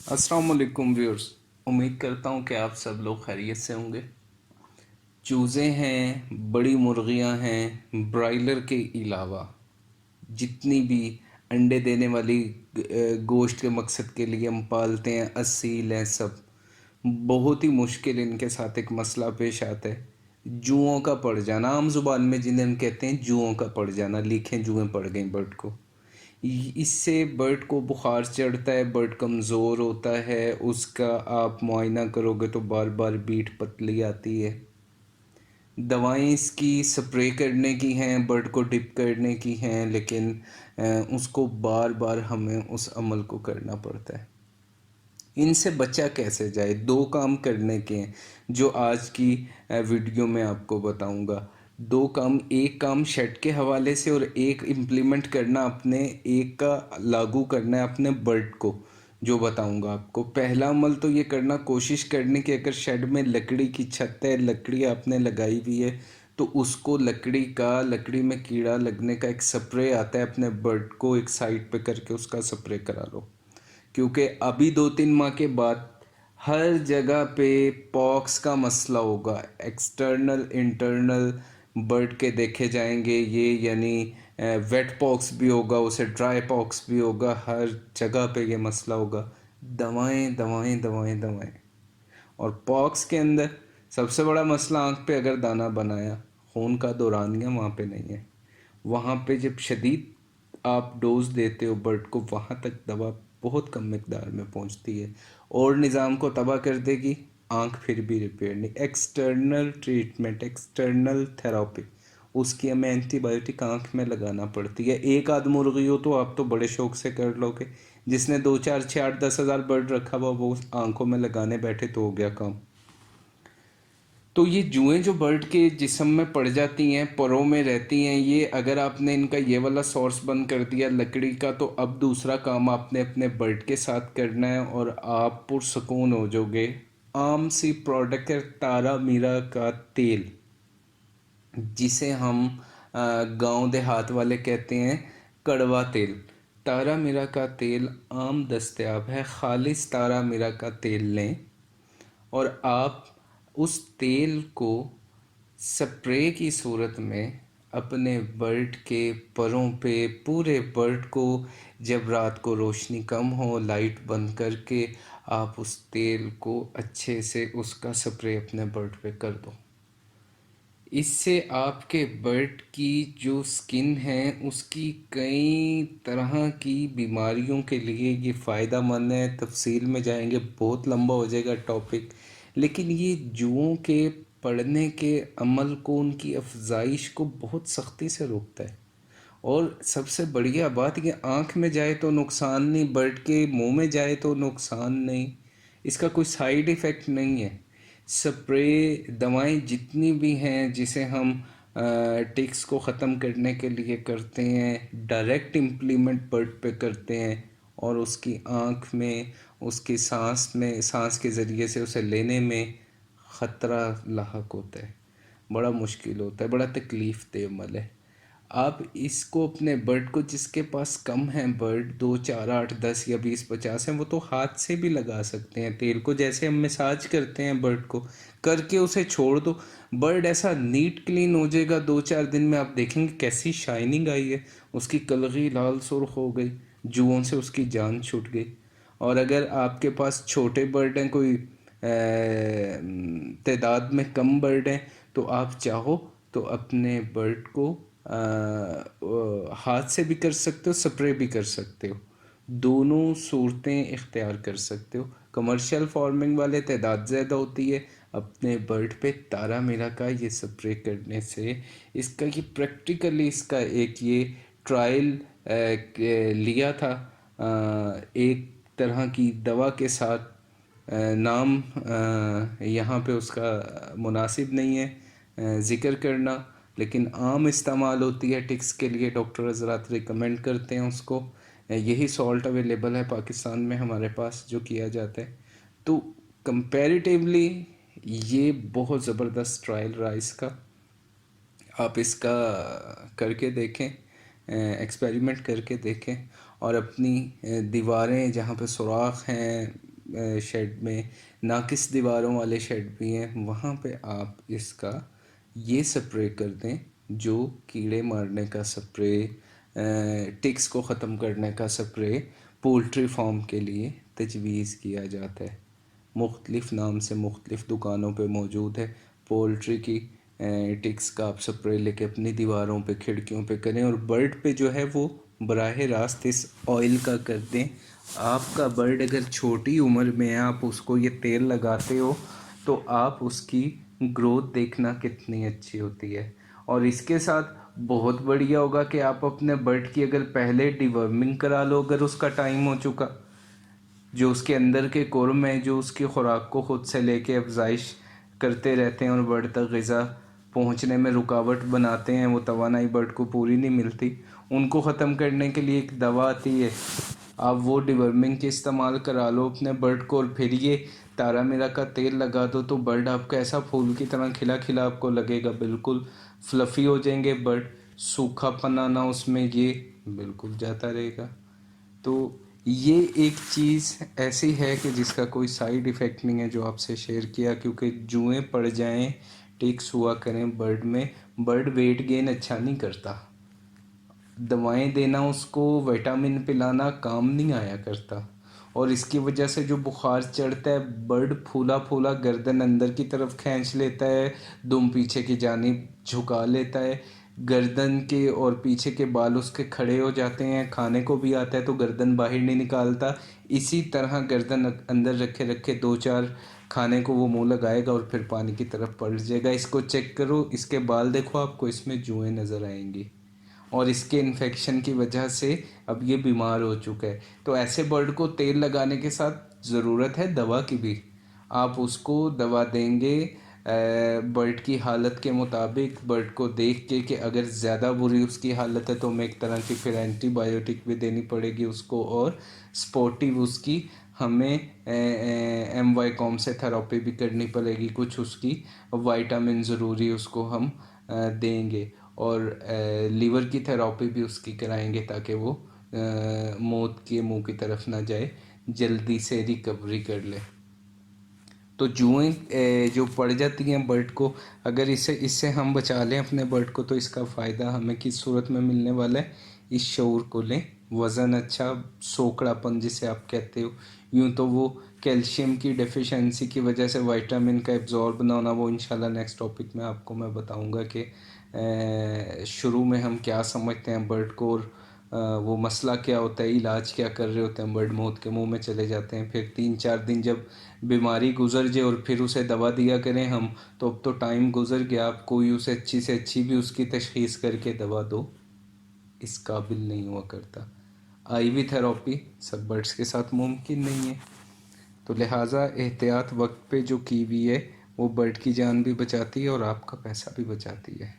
अस्सलाम वालेकुम व्यूअर्स। उम्मीद करता हूँ कि आप सब लोग खैरियत से होंगे। चूज़े हैं, बड़ी मुर्गियाँ हैं, ब्रायलर के अलावा जितनी भी अंडे देने वाली गोश्त के मकसद के लिए हम पालते हैं, असील हैं सब, बहुत ही मुश्किल इनके साथ एक मसला पेश आता है। जुओं का पड़ जाना, आम जुबान में जिन्हें हम कहते हैं जुओं का पड़ जाना, लीखें जुएं पड़ गई बर्ड को। इससे बर्ड को बुखार चढ़ता है, बर्ड कमज़ोर होता है, उसका आप मुआयना करोगे तो बार बार बीट पतली आती है। दवाएं इसकी स्प्रे करने की हैं, बर्ड को डिप करने की हैं, लेकिन उसको बार बार हमें उस अमल को करना पड़ता है। इनसे बचा कैसे जाए, दो काम करने के हैं जो आज की वीडियो में आपको बताऊंगा। दो काम, एक काम शेड के हवाले से और एक इम्प्लीमेंट करना अपने, एक का लागू करना है अपने बर्ड को, जो बताऊंगा आपको। पहला अमल तो ये करना, कोशिश करने की अगर शेड में लकड़ी की छत है, लकड़ी आपने लगाई हुई है, तो उसको लकड़ी में कीड़ा लगने का एक स्प्रे आता है, अपने बर्ड को एक साइड पे करके उसका स्प्रे करा लो। क्योंकि अभी 2-3 माह के बाद हर जगह पे पॉक्स का मसला होगा। एक्सटर्नल इंटरनल बर्ड के देखे जाएंगे ये, यानी वेट पॉक्स भी होगा, उसे ड्राई पॉक्स भी होगा, हर जगह पे ये मसला होगा। दवाएं दवाएं दवाएं दवाएं। और पॉक्स के अंदर सबसे बड़ा मसला, आँख पे अगर दाना बनाया, खून का दौरानिया वहाँ पे नहीं है। वहाँ पे जब शदीद आप डोज देते हो बर्ड को, वहाँ तक दवा बहुत कम मिकदार में पहुँचती है और निज़ाम को तबाह कर देगी। आँख फिर भी रिपेयर नहीं। एक्सटर्नल ट्रीटमेंट, एक्सटर्नल थेरापी, उसकी हमें एंटीबायोटिक आँख में लगाना पड़ती है। एक आध मुर्गी हो तो आप तो बड़े शौक से कर लोगे, जिसने 2 4 6 8 10 हज़ार बर्ड रखा हुआ वो आंखों में लगाने बैठे तो हो गया काम। तो ये जुएं जो बर्ड के जिस्म में पड़ जाती हैं, परों में रहती हैं, ये अगर आपने इनका ये वाला सोर्स बंद कर दिया लकड़ी का, तो अब दूसरा काम आपने अपने बर्ड के साथ करना है और आप पुरसकून हो जाओगे। आम सी प्रोडक्ट है तारा मीरा का तेल, जिसे हम गांव देहात वाले कहते हैं कड़वा तेल। तारा मीरा का तेल आम दस्तयाब है। खालिस तारा मीरा का तेल लें और आप उस तेल को स्प्रे की सूरत में अपने बर्ड के परों पे, पूरे बर्ड को, जब रात को रोशनी कम हो लाइट बंद करके आप उस तेल को अच्छे से उसका स्प्रे अपने बर्ड पे कर दो। इससे आपके बर्ड की जो स्किन है उसकी कई तरह की बीमारियों के लिए ये फ़ायदा मंद है। तफसील में जाएंगे, बहुत लंबा हो जाएगा टॉपिक, लेकिन ये जुओं के पड़ने के अमल को, उनकी अफजाइश को बहुत सख्ती से रोकता है। और सबसे बढ़िया बात, ये आँख में जाए तो नुकसान नहीं, बर्ड के मुंह में जाए तो नुकसान नहीं, इसका कोई साइड इफ़ेक्ट नहीं है। स्प्रे दवाएं जितनी भी हैं जिसे हम टिक्स को ख़त्म करने के लिए करते हैं, डायरेक्ट इम्प्लीमेंट बर्ड पे करते हैं और उसकी आँख में, उसकी सांस में, सांस के ज़रिए से उसे लेने में ख़तरा लाहक होता है। बड़ा मुश्किल होता है, बड़ा तकलीफ़ दे अमल है। आप इसको अपने बर्ड को, जिसके पास कम है बर्ड, 2 4 8 10 या 20 50 हैं, वो तो हाथ से भी लगा सकते हैं तेल को, जैसे हम मसाज करते हैं बर्ड को, करके उसे छोड़ दो। बर्ड ऐसा नीट क्लीन हो जाएगा 2 4 दिन में, आप देखेंगे कैसी शाइनिंग आई है, उसकी कलगी लाल सुर्ख हो गई, जुओं से उसकी जान छूट गई। और अगर आपके पास छोटे बर्ड हैं, कोई तादाद में कम बर्ड हैं, तो आप चाहो तो अपने बर्ड को हाथ से भी कर सकते हो, स्प्रे भी कर सकते हो, दोनों सूरतें इख्तियार कर सकते हो। कमर्शियल फार्मिंग वाले तादाद ज़्यादा होती है, अपने बर्ड पे तारा मीरा का ये स्प्रे करने से, इसका ये प्रैक्टिकली इसका एक ये ट्रायल लिया था एक तरह की दवा के साथ। नाम यहाँ पे उसका मुनासिब नहीं है ज़िक्र करना, लेकिन आम इस्तेमाल होती है टिक्स के लिए, डॉक्टर हज़रात रिकमेंड करते हैं उसको। यही सॉल्ट अवेलेबल है पाकिस्तान में हमारे पास जो किया जाता है। तो कंपैरेटिवली ये बहुत ज़बरदस्त ट्रायल रहा इसका। आप इसका करके देखें, एक्सपेरिमेंट करके देखें और अपनी दीवारें जहाँ पे सुराख हैं, شیڈ میں، ناقص دیواروں والے شیڈ بھی ہیں، وہاں پہ آپ اس کا یہ سپرے کر دیں جو کیڑے مارنے کا سپرے، ٹکس کو ختم کرنے کا سپرے پولٹری فارم کے لیے تجویز کیا جاتا ہے۔ مختلف نام سے مختلف دکانوں پہ موجود ہے۔ پولٹری کی ٹکس کا آپ سپرے لے کے اپنی دیواروں پہ، کھڑکیوں پہ کریں، اور برڈ پہ جو ہے وہ براہ راست اس آئل کا کر دیں۔ آپ کا برڈ اگر چھوٹی عمر میں ہے، آپ اس کو یہ تیل لگاتے ہو تو آپ اس کی گروتھ دیکھنا کتنی اچھی ہوتی ہے۔ اور اس کے ساتھ بہت بڑھیا ہوگا کہ آپ اپنے برڈ کی اگر پہلے ڈیورمنگ کرا لو، اگر اس کا ٹائم ہو چکا، جو اس کے اندر کے کورم ہیں جو اس کی خوراک کو خود سے لے کے افزائش کرتے رہتے ہیں اور برڈ تک غذا پہنچنے میں رکاوٹ بناتے ہیں، وہ توانائی برڈ کو پوری نہیں ملتی، ان کو ختم کرنے کے لیے ایک دوا آتی ہے، آپ وہ ڈیورمنگ کے استعمال کرا لو اپنے برڈ کو، اور پھر یہ تارا میرا کا تیل لگا دو تو برڈ آپ کا ایسا پھول کی طرح کھلا کھلا آپ کو لگے گا، بالکل فلفی ہو جائیں گے برڈ، سوکھا پنا نہ اس میں، یہ بالکل جاتا رہے گا۔ تو یہ ایک چیز ایسی ہے کہ جس کا کوئی سائیڈ ایفیکٹ نہیں ہے جو آپ سے شیئر کیا، کیونکہ جوئیں پڑ جائیں، ٹکس ہوا کریں برڈ میں، برڈ ویٹ گین اچھا نہیں کرتا، دوائیں دینا اس کو، وٹامن پلانا کام نہیں آیا کرتا، اور اس کی وجہ سے جو بخار چڑھتا ہے برڈ پھولا پھولا گردن اندر کی طرف کھینچ لیتا ہے، دم پیچھے کی جانب جھکا لیتا ہے، گردن کے اور پیچھے کے بال اس کے کھڑے ہو جاتے ہیں، کھانے کو بھی آتا ہے تو گردن باہر نہیں نکالتا، اسی طرح گردن اندر رکھے رکھے دو چار کھانے کو وہ منہ لگائے گا اور پھر پانی کی طرف پلٹ جائے گا۔ اس کو چیک کرو، اس کے بال دیکھو، آپ کو اس میں جوئیں نظر آئیں گی، اور اس کے انفیکشن کی وجہ سے اب یہ بیمار ہو چکا ہے۔ تو ایسے برڈ کو تیل لگانے کے ساتھ ضرورت ہے دوا کی بھی، آپ اس کو دوا دیں گے برڈ کی حالت کے مطابق، برڈ کو دیکھ کے کہ اگر زیادہ بری اس کی حالت ہے تو ہمیں ایک طرح کی پھر اینٹی بایوٹک بھی دینی پڑے گی اس کو، اور سپورٹیو اس کی ہمیں ایم وائی کام سے تھراپی بھی کرنی پڑے گی، کچھ اس کی وائٹامن ضروری اس کو ہم دیں گے، اور لیور کی تھراپی بھی اس کی کرائیں گے تاکہ وہ موت کے منہ کی طرف نہ جائے، جلدی سے ریکوری کر لے۔ تو جوئیں جو پڑ جاتی ہیں برڈ کو، اگر اس سے ہم بچا لیں اپنے برڈ کو تو اس کا فائدہ ہمیں کس صورت میں ملنے والا ہے، اس شعور کو لیں، وزن اچھا، سوکڑا پن جسے آپ کہتے ہو، یوں تو وہ کیلشیم کی ڈیفیشنسی کی وجہ سے وائٹامن کا ایبزارب نہ ہونا، وہ انشاءاللہ نیکسٹ ٹاپک میں آپ کو میں بتاؤں گا کہ شروع میں ہم کیا سمجھتے ہیں برڈ کو، اور وہ مسئلہ کیا ہوتا ہے، علاج کیا کر رہے ہوتے ہیں، برڈ موت کے منہ میں چلے جاتے ہیں، پھر 3-4 دن جب بیماری گزر جائے اور پھر اسے دوا دیا کریں ہم، تو اب تو ٹائم گزر گیا، آپ کوئی اسے اچھی سے اچھی بھی اس کی تشخیص کر کے دوا دو، اس قابل نہیں ہوا کرتا۔ آئی وی تھراپی سب برڈس کے ساتھ ممکن نہیں ہے، تو لہٰذا احتیاط وقت پہ جو کی ہوئی ہے وہ برڈ کی جان بھی بچاتی ہے اور آپ کا پیسہ بھی بچاتی ہے۔